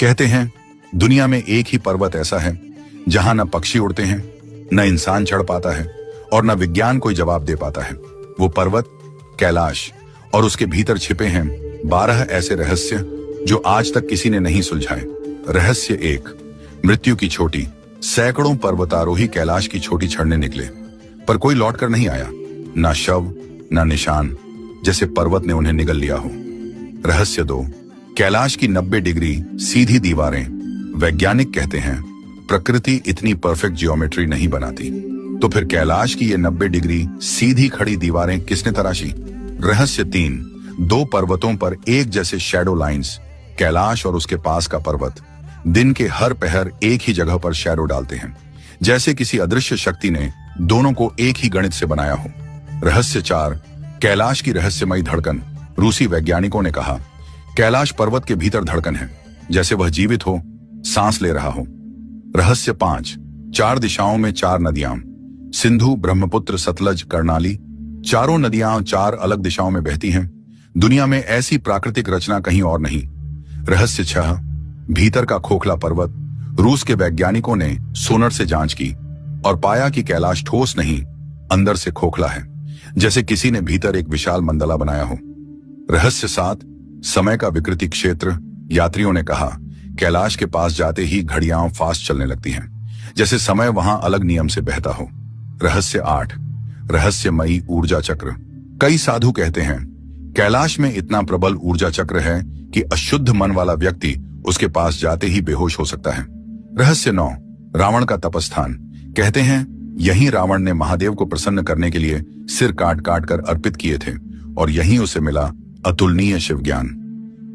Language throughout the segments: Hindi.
कहते हैं दुनिया में एक ही पर्वत ऐसा है जहां न पक्षी उड़ते हैं, न इंसान चढ़ पाता है और न विज्ञान कोई जवाब दे पाता है। वो पर्वत कैलाश, और उसके भीतर छिपे हैं 12 ऐसे रहस्य जो आज तक किसी ने नहीं सुलझाए। रहस्य 1, मृत्यु की छोटी। सैकड़ों पर्वतारोही कैलाश की छोटी चढ़ने निकले, पर कोई लौटकर नहीं आया, ना शव ना निशान, जैसे पर्वत ने उन्हें निगल लिया हो। रहस्य 2, कैलाश की 90 डिग्री सीधी दीवारें। वैज्ञानिक कहते हैं प्रकृति इतनी परफेक्ट जियोमेट्री नहीं बनाती, तो फिर कैलाश की ये 90 डिग्री सीधी खड़ी दीवारें किसने तराशी। रहस्य 3, 2 पर्वतों पर एक जैसे शैडो लाइंस। कैलाश और उसके पास का पर्वत दिन के हर पहर एक ही जगह पर शैडो डालते हैं, जैसे किसी अदृश्य शक्ति ने दोनों को एक ही गणित से बनाया हो। रहस्य 4, कैलाश की रहस्यमयी धड़कन। रूसी वैज्ञानिकों ने कहा कैलाश पर्वत के भीतर धड़कन है, जैसे वह जीवित हो, सांस ले रहा हो। रहस्य 5, 4 दिशाओं में 4 नदियां। सिंधु, ब्रह्मपुत्र, सतलज, कर्णाली, चारों नदियां 4 अलग दिशाओं में बहती हैं। दुनिया में ऐसी प्राकृतिक रचना कहीं और नहीं। रहस्य 6, भीतर का खोखला पर्वत। रूस के वैज्ञानिकों ने सोनर से जांच की और पाया कि कैलाश ठोस नहीं, अंदर से खोखला है, जैसे किसी ने भीतर एक विशाल मंडला बनाया हो। रहस्य 7, समय का विकृति क्षेत्र। यात्रियों ने कहा कैलाश के पास जाते ही घड़ियां फास्ट चलने लगती हैं, जैसे समय वहां अलग नियम से बहता हो। रहस्य 8, रहस्यमयी ऊर्जा चक्र। कई साधु कहते हैं कैलाश में इतना प्रबल ऊर्जा चक्र है कि अशुद्ध मन वाला व्यक्ति उसके पास जाते ही बेहोश हो सकता है। रहस्य 9, रावण का तपस्थान। कहते हैं यहीं रावण ने महादेव को प्रसन्न करने के लिए सिर काट काट कर अर्पित किए थे और यहीं उसे मिला अतुलनीय शिव ज्ञान।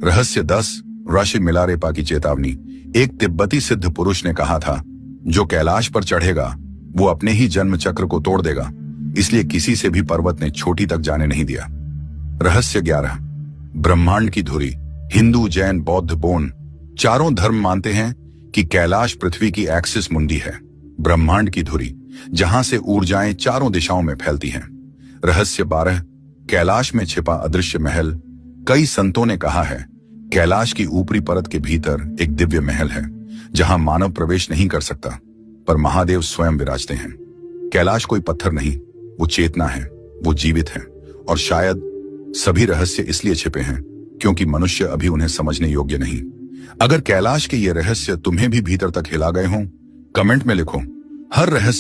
रहस्य 10, ऋषि मिलारेपा की चेतावनी। एक तिब्बती सिद्ध पुरुष ने कहा था जो कैलाश पर चढ़ेगा वो अपने ही जन्म चक्र को तोड़ देगा, इसलिए किसी से भी पर्वत ने छोटी तक जाने नहीं दिया। रहस्य 11, ब्रह्मांड की धुरी। हिंदू, जैन, बौद्ध, बोन चारों धर्म मानते हैं कि कैलाश पृथ्वी की एक्सिस मुंडी है, ब्रह्मांड की धुरी, जहां से ऊर्जाएं चारों दिशाओं में फैलती हैं। रहस्य 12, कैलाश में छिपा अदृश्य महल। कई संतों ने कहा है कैलाश की ऊपरी परत के भीतर एक दिव्य महल है जहां मानव प्रवेश नहीं कर सकता, पर महादेव स्वयं विराजते हैं। कैलाश कोई पत्थर नहीं, वो चेतना है, वो जीवित है, और शायद सभी रहस्य इसलिए छिपे हैं क्योंकि मनुष्य अभी उन्हें समझने योग्य नहीं। अगर कैलाश के ये रहस्य तुम्हें भी भीतर तक हिला गए हों, कमेंट में लिखो। हर रहस्य